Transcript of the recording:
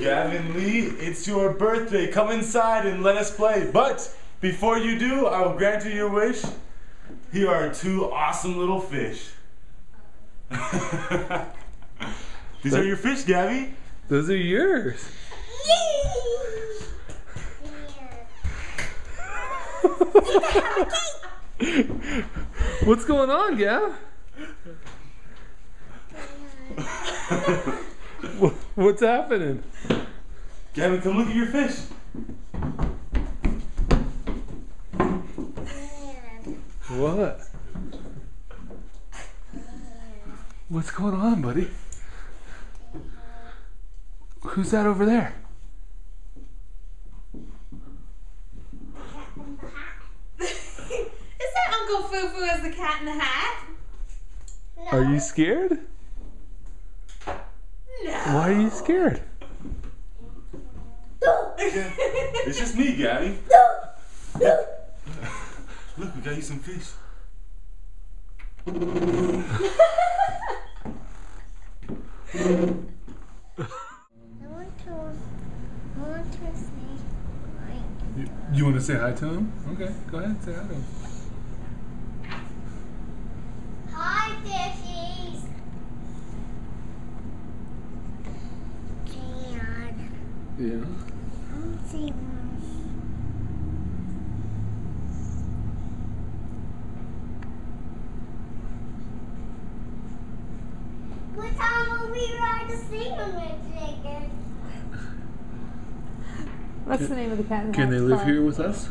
Gavin Lee, it's your birthday. Come inside and let us play. But before you do, I will grant you your wish. Here are two awesome little fish. These are your fish, Gabby. Those are yours. What's going on, Gav? What's happening? Gavin, come look at your fish. What? What's going on, buddy? Who's that over there? Is that Uncle Foo-Foo as the cat in the hat? No. Are you scared? No. Why are you scared? It's just me, Gabby. Look, we got you some fish. I want to say hi. You want to say hi to him? Okay, go ahead and say hi to him. Hi, fishies. Dad. Yeah. I want to see one. What time will we ride the steamer chicken? What's the name of the cat in the hat? Can they live here with us?